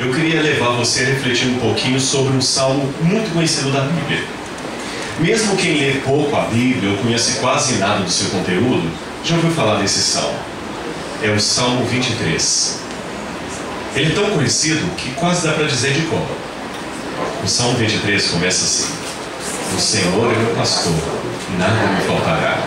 eu queria levar você a refletir um pouquinho sobre um salmo muito conhecido da Bíblia. Mesmo quem lê pouco a Bíblia ou conhece quase nada do seu conteúdo, já ouviu falar desse salmo. É o Salmo 23. Ele é tão conhecido que quase dá para dizer de cor. O Salmo 23 começa assim: o Senhor é meu pastor, nada me faltará.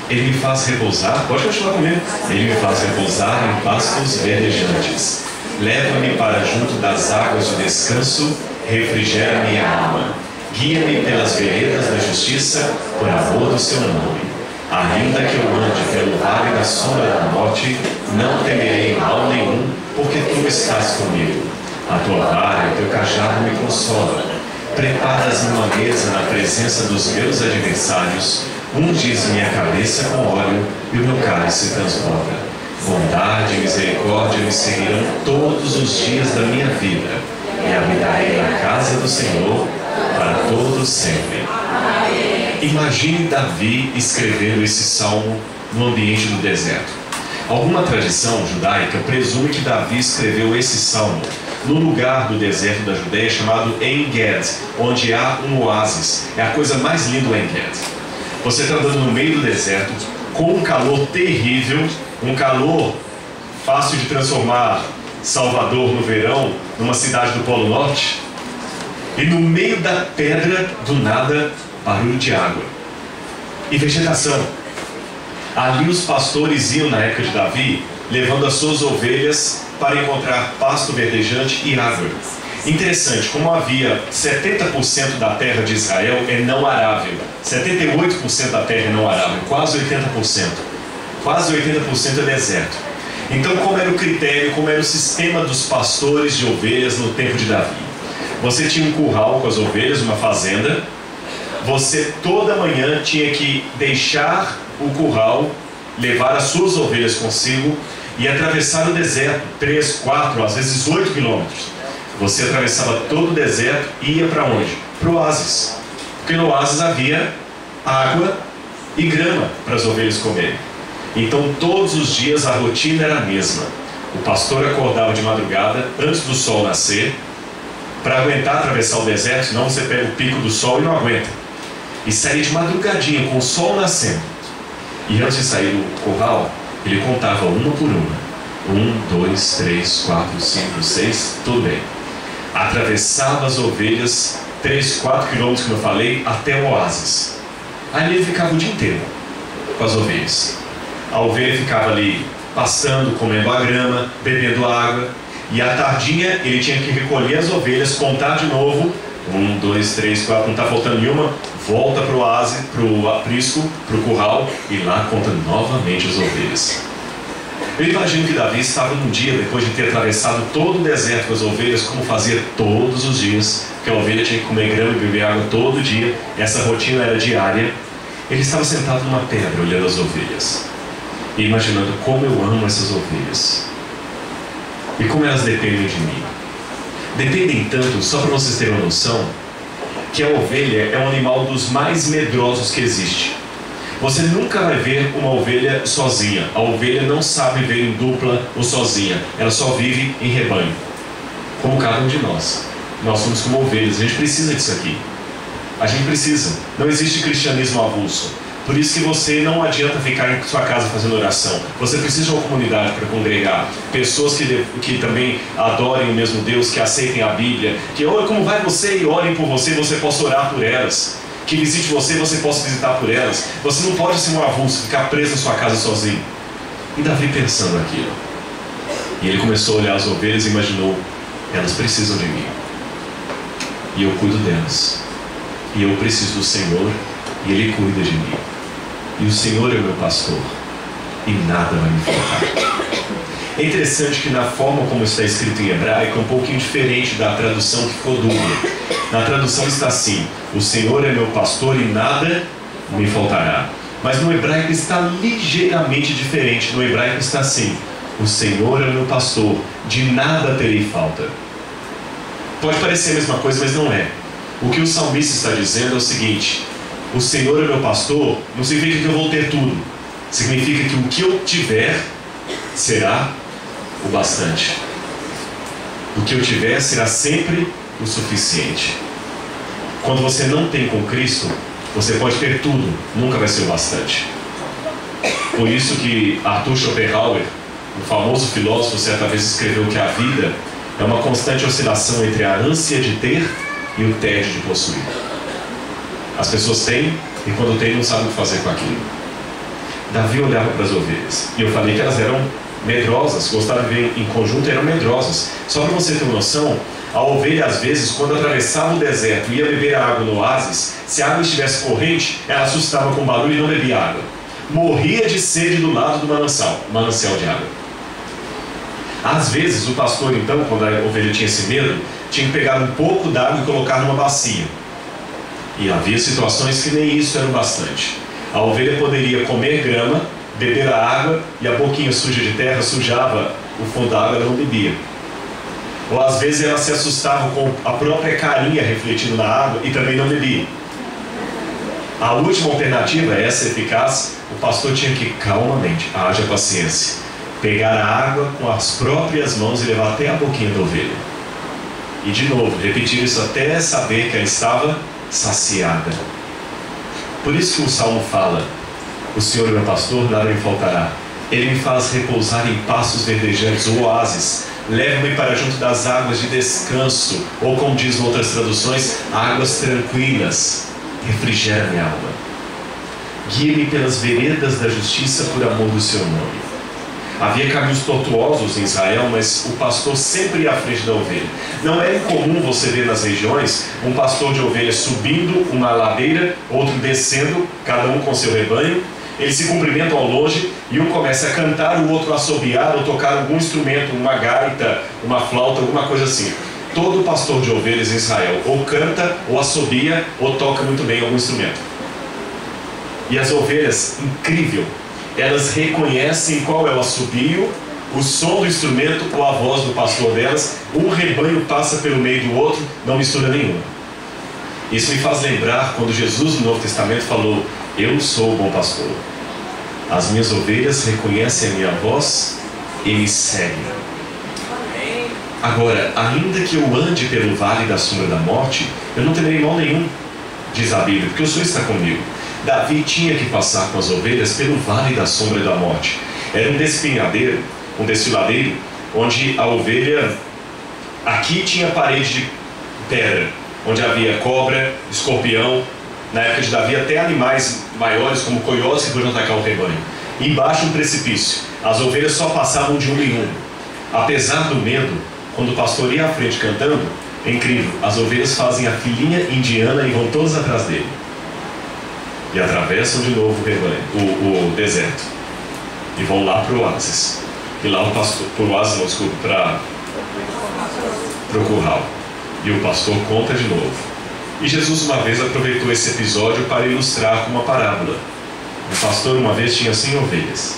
Ele me faz repousar, pode continuar comigo. Ele me faz repousar em pastos verdejantes. Leva-me para junto das águas de descanso, refrigera minha alma. Guia-me pelas veredas da justiça, por amor do seu nome. Ainda que eu ande pelo vale da sombra da morte, não temerei mal nenhum, porque tu estás comigo. A tua vara e o teu cajado me consolam. Preparas uma mesa na presença dos meus adversários, unges minha cabeça com óleo e o meu cálice transborda. Bondade e misericórdia me seguirão todos os dias da minha vida, e habitarei na casa do Senhor para todos sempre. Imagine Davi escrevendo esse salmo no ambiente do deserto. Alguma tradição judaica presume que Davi escreveu esse salmo no lugar do deserto da Judéia chamado En-Ged, onde há um oásis. É a coisa mais linda do En-Ged. Você está andando no meio do deserto, com um calor terrível, um calor fácil de transformar Salvador no verão numa cidade do Polo Norte, e no meio da pedra, do nada, barulho de água e vegetação. Ali os pastores iam na época de Davi, levando as suas ovelhas para encontrar pasto verdejante e água. Interessante, como havia 70% da terra de Israel é não arável, 78% da terra é não arável, quase 80%. Quase 80% é deserto. Então, como era o critério, como era o sistema dos pastores de ovelhas no tempo de Davi? Você tinha um curral com as ovelhas, uma fazenda. Você toda manhã tinha que deixar o curral, levar as suas ovelhas consigo e atravessar o deserto, 3, 4, às vezes 8 quilômetros. Você atravessava todo o deserto e ia para onde? Para o oásis. Porque no oásis havia água e grama para as ovelhas comerem. Então todos os dias a rotina era a mesma. O pastor acordava de madrugada, antes do sol nascer, para aguentar atravessar o deserto, senão você pega o pico do sol e não aguenta. E saía de madrugadinha, com o sol nascendo. E antes de sair do curral, ele contava uma por uma. 1, 2, 3, 4, 5, 6, tudo bem. Atravessava as ovelhas 3, 4 quilômetros, como eu falei, até o oásis. Ali ele ficava o dia inteiro com as ovelhas. A ovelha ficava ali pastando, comendo a grama, bebendo água. E à tardinha ele tinha que recolher as ovelhas, contar de novo. 1, 2, 3, 4, não está faltando nenhuma. Volta para o oásis, para o aprisco, para o curral, e lá conta novamente as ovelhas. Eu imagino que Davi estava num dia, depois de ter atravessado todo o deserto com as ovelhas, como fazia todos os dias, porque a ovelha tinha que comer grama e beber água todo dia, essa rotina era diária. Ele estava sentado numa pedra, olhando as ovelhas, e imaginando como eu amo essas ovelhas, e como elas dependem de mim. Dependem tanto, só para vocês terem uma noção, que a ovelha é um animal dos mais medrosos que existe. Você nunca vai ver uma ovelha sozinha. A ovelha não sabe viver em dupla ou sozinha. Ela só vive em rebanho, como cada um de nós. Nós somos como ovelhas, a gente precisa disso aqui. A gente precisa. Não existe cristianismo avulso. Por isso que você não adianta ficar em sua casa fazendo oração. Você precisa de uma comunidade para congregar. Pessoas que também adorem o mesmo Deus, que aceitem a Bíblia, que olhem como vai você e orem por você, você possa orar por elas. Que visite você, você possa visitar por elas. Você não pode ser um avulso, ficar preso na sua casa sozinho. E Davi pensando aquilo. E ele começou a olhar as ovelhas e imaginou: elas precisam de mim. E eu cuido delas. E eu preciso do Senhor, e Ele cuida de mim. E o Senhor é o meu pastor, e nada vai me faltar. É interessante que na forma como está escrito em hebraico é um pouquinho diferente da tradução que ficou dupla. Na tradução está assim: o Senhor é meu pastor e nada me faltará. Mas no hebraico está ligeiramente diferente. No hebraico está assim: o Senhor é meu pastor, de nada terei falta. Pode parecer a mesma coisa, mas não é. O que o salmista está dizendo é o seguinte: o Senhor é meu pastor não significa que eu vou ter tudo. Significa que o que eu tiver será o bastante. O que eu tiver será sempre o suficiente. Quando você não tem com Cristo, você pode ter tudo, nunca vai ser o bastante. Por isso que Arthur Schopenhauer, o famoso filósofo, certa vez escreveu que a vida é uma constante oscilação entre a ânsia de ter e o tédio de possuir. As pessoas têm, e quando têm não sabem o que fazer com aquilo. Davi olhava para as ovelhas, e eu falei que elas eram medrosas, gostavam de ver em conjunto, eram medrosas. Só para você ter uma noção, a ovelha às vezes, quando atravessava o deserto e ia beber a água no oásis, se a água estivesse corrente, ela assustava com o barulho e não bebia água. Morria de sede do lado do manancial de água. Às vezes o pastor, então, quando a ovelha tinha esse medo, tinha que pegar um pouco d'água e colocar numa bacia. E havia situações que nem isso era o bastante. A ovelha poderia comer grama, beber a água, e a boquinha suja de terra sujava o fundo da água, ela não bebia. Ou às vezes ela se assustava com a própria carinha refletindo na água e também não bebia. A última alternativa, essa eficaz, o pastor tinha que calmamente, haja paciência, pegar a água com as próprias mãos e levar até a boquinha da ovelha. E de novo, repetir isso até saber que ela estava saciada. Por isso que o Salmo fala: o Senhor é meu pastor, nada me faltará. Ele me faz repousar em pastos verdejantes, oásis. Leva-me para junto das águas de descanso, ou como diz em outras traduções, águas tranquilas. Refrigera minha alma. Guia-me pelas veredas da justiça por amor do seu nome. Havia caminhos tortuosos em Israel, mas o pastor sempre ia à frente da ovelha. Não é incomum você ver nas regiões um pastor de ovelhas subindo uma ladeira, outro descendo, cada um com seu rebanho. Eles se cumprimentam ao longe e um começa a cantar, o outro a assobiar ou tocar algum instrumento, uma gaita, uma flauta, alguma coisa assim. Todo pastor de ovelhas em Israel ou canta, ou assobia, ou toca muito bem algum instrumento. E as ovelhas, incrível, elas reconhecem qual é o assobio, o som do instrumento ou a voz do pastor delas. Um rebanho passa pelo meio do outro, não mistura nenhuma. Isso me faz lembrar quando Jesus no Novo Testamento falou: eu sou o bom pastor. As minhas ovelhas reconhecem a minha voz e me seguem. Agora, ainda que eu ande pelo vale da sombra da morte, eu não temerei mal nenhum, diz a Bíblia, porque o Senhor está comigo. Davi tinha que passar com as ovelhas pelo vale da sombra da morte. Era um despenhadeiro, um desfiladeiro, onde a ovelha, aqui tinha parede de pedra, onde havia cobra, escorpião, na época de Davi até animais maiores como coiotes que podiam atacar o rebanho. Embaixo um precipício, as ovelhas só passavam de um em um. Apesar do medo, quando o pastor ia à frente cantando, é incrível, as ovelhas fazem a filinha indiana e vão todas atrás dele. E atravessam de novo o rebanho, o deserto. E vão lá para o oásis. E lá o pastor, para o oásis não, desculpa, para o curral. E o pastor conta de novo. E Jesus uma vez aproveitou esse episódio para ilustrar com uma parábola. O pastor uma vez tinha 100 ovelhas.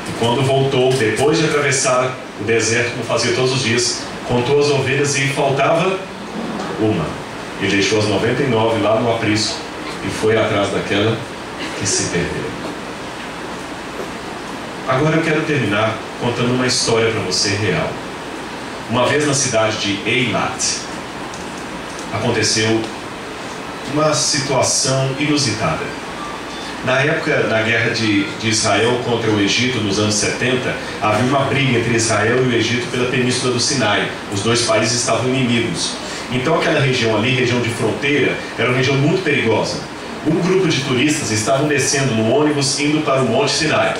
E quando voltou, depois de atravessar o deserto, como fazia todos os dias, contou as ovelhas e faltava uma. E deixou as 99 lá no aprisco e foi atrás daquela que se perdeu. Agora eu quero terminar contando uma história para você real. Uma vez na cidade de Eilat, aconteceu uma situação inusitada. Na época da guerra de Israel contra o Egito, nos anos 70, havia uma briga entre Israel e o Egito pela península do Sinai. Os dois países estavam inimigos. Então aquela região ali, região de fronteira, era uma região muito perigosa. Um grupo de turistas estavam descendo no ônibus indo para o Monte Sinai.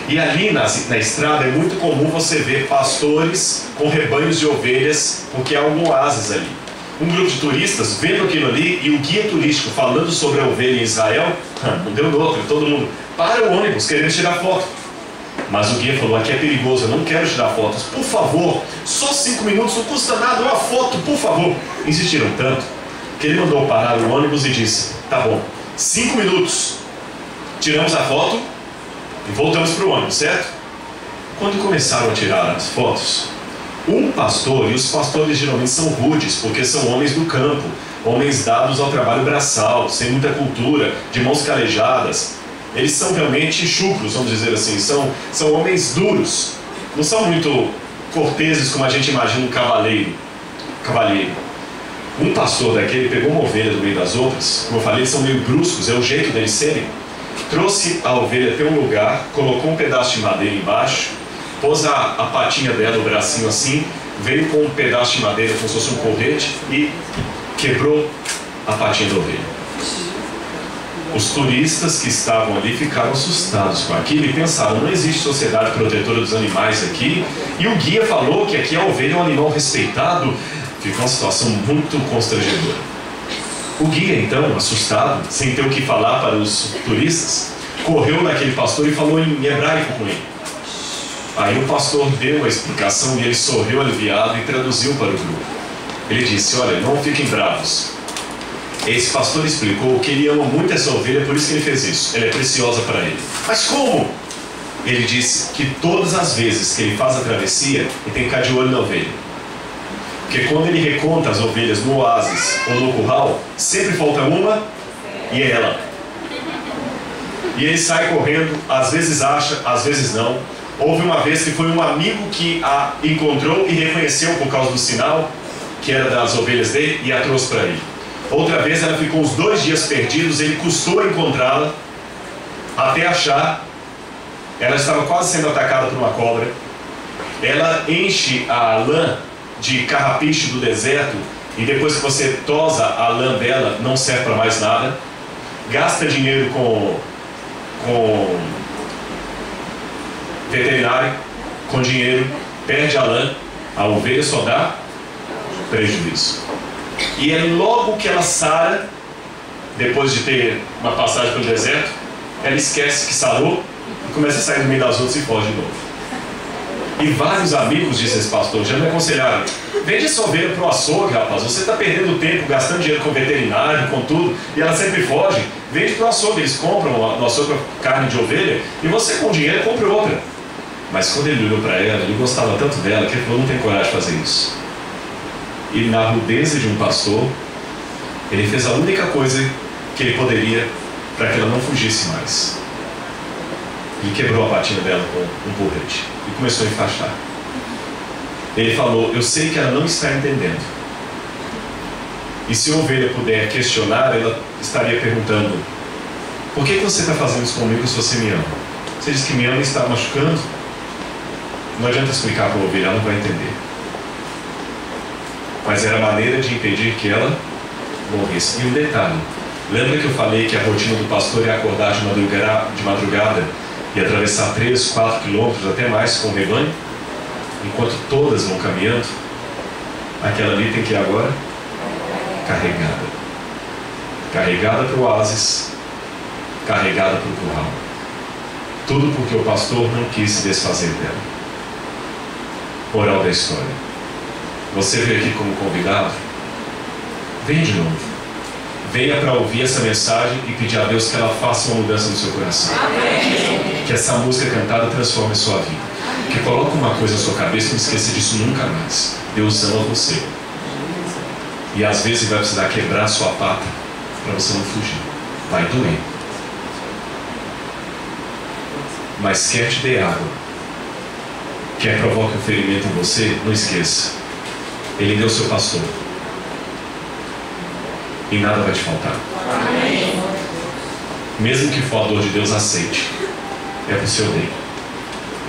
E ali na estrada é muito comum você ver pastores com rebanhos de ovelhas, porque há um oásis ali. Um grupo de turistas vendo aquilo ali e o guia turístico falando sobre a ovelha em Israel, não deu outro, todo mundo para o ônibus querendo tirar foto. Mas o guia falou: aqui é perigoso, eu não quero tirar fotos, por favor, só 5 minutos, não custa nada, uma foto, por favor. Insistiram tanto que ele mandou parar o ônibus e disse: tá bom, 5 minutos, tiramos a foto e voltamos para o ônibus, certo? Quando começaram a tirar as fotos, um pastor, e os pastores geralmente são rudes, porque são homens do campo, homens dados ao trabalho braçal, sem muita cultura, de mãos calejadas. Eles são realmente chucros, vamos dizer assim, são homens duros, não são muito corteses como a gente imagina um cavalheiro. Um pastor daquele pegou uma ovelha do meio das outras, como eu falei, eles são meio bruscos, é o jeito deles serem. Trouxe a ovelha até um lugar, colocou um pedaço de madeira embaixo, pôs a patinha dela, o bracinho assim, veio com um pedaço de madeira como se fosse um colete e quebrou a patinha da ovelha. Os turistas que estavam ali ficaram assustados com aquilo e pensaram, não existe sociedade protetora dos animais aqui, e o guia falou que aqui a ovelha é um animal respeitado. Ficou uma situação muito constrangedora. O guia, então, assustado, sem ter o que falar para os turistas, correu naquele pastor e falou em hebraico com ele. Aí o pastor deu a explicação e ele sorriu aliviado e traduziu para o grupo. Ele disse, olha, não fiquem bravos. Esse pastor explicou que ele ama muito essa ovelha, por isso que ele fez isso. Ela é preciosa para ele. Mas como? Ele disse que todas as vezes que ele faz a travessia, ele tem que ficar de olho na ovelha. Porque quando ele reconta as ovelhas no oásis ou no curral, sempre falta uma e é ela. E ele sai correndo, às vezes acha, às vezes não. Houve uma vez que foi um amigo que a encontrou e reconheceu por causa do sinal, que era das ovelhas dele, e a trouxe para ele. Outra vez ela ficou uns 2 dias perdidos, ele custou encontrá-la, até achar. Ela estava quase sendo atacada por uma cobra. Ela enche a lã de carrapicho do deserto, e depois que você tosa a lã dela, não serve para mais nada. Gasta dinheiro com veterinário, com dinheiro, perde a lã, a ovelha só dá prejuízo. E é logo que ela sara, depois de ter uma passagem pelo deserto, ela esquece que sarou e começa a sair do meio das outras e foge de novo. E vários amigos, disse esse pastor, já me aconselharam, vende essa ovelha para o açougue, rapaz, você está perdendo tempo, gastando dinheiro com veterinário, com tudo, e ela sempre foge. Vende para o açougue, eles compram no açougue carne de ovelha, e você com dinheiro compra outra. Mas quando ele olhou para ela, ele gostava tanto dela, que ele falou, não tem coragem de fazer isso. E na rudeza de um pastor, ele fez a única coisa que ele poderia para que ela não fugisse mais. Ele quebrou a patinha dela com um porrete e começou a enfaixar. Ele falou, eu sei que ela não está entendendo. E se a ovelha puder questionar, ela estaria perguntando, por que você está fazendo isso comigo se você me ama? Você diz que me ama e está machucando? Não adianta explicar para a ovelha, ela não vai entender. Mas era a maneira de impedir que ela morresse. E um detalhe, lembra que eu falei que a rotina do pastor é acordar de madrugada e atravessar 3, 4 quilômetros, até mais, com o rebanho? Enquanto todas vão caminhando, aquela ali tem que ir agora carregada. Carregada para o oásis, carregada para o curral. Tudo porque o pastor não quis se desfazer dela. Moral da história. Você veio aqui como convidado? Venha de novo. Venha para ouvir essa mensagem e pedir a Deus que ela faça uma mudança no seu coração. Amém. Que essa música cantada transforme a sua vida. Que coloque uma coisa na sua cabeça e não esqueça disso nunca mais. Deus ama você. E às vezes vai precisar quebrar a sua pata para você não fugir. Vai doer. Mas quer te dê água, quer provoque um ferimento em você, não esqueça. Ele deu seu pastor. E nada vai te faltar. Amém. Mesmo que for a dor de Deus, aceite. É para o seu bem.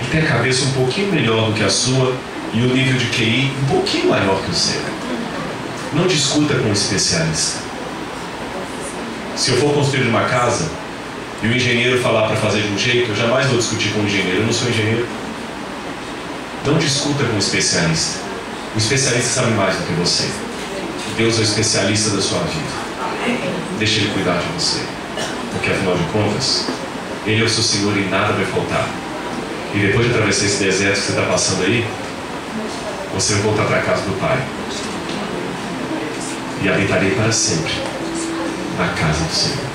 Ele tem a cabeça um pouquinho melhor do que a sua e o nível de QI um pouquinho maior que o seu. Não discuta com um especialista. Se eu for construir uma casa e o engenheiro falar para fazer de um jeito, eu jamais vou discutir com o engenheiro. Eu não sou engenheiro. Não discuta com um especialista. O especialista sabe mais do que você. Deus é o especialista da sua vida. Deixe Ele cuidar de você. Porque afinal de contas, Ele é o seu Senhor e nada vai faltar. E depois de atravessar esse deserto que você está passando aí, você vai voltar para a casa do Pai. E habitarei para sempre na casa do Senhor.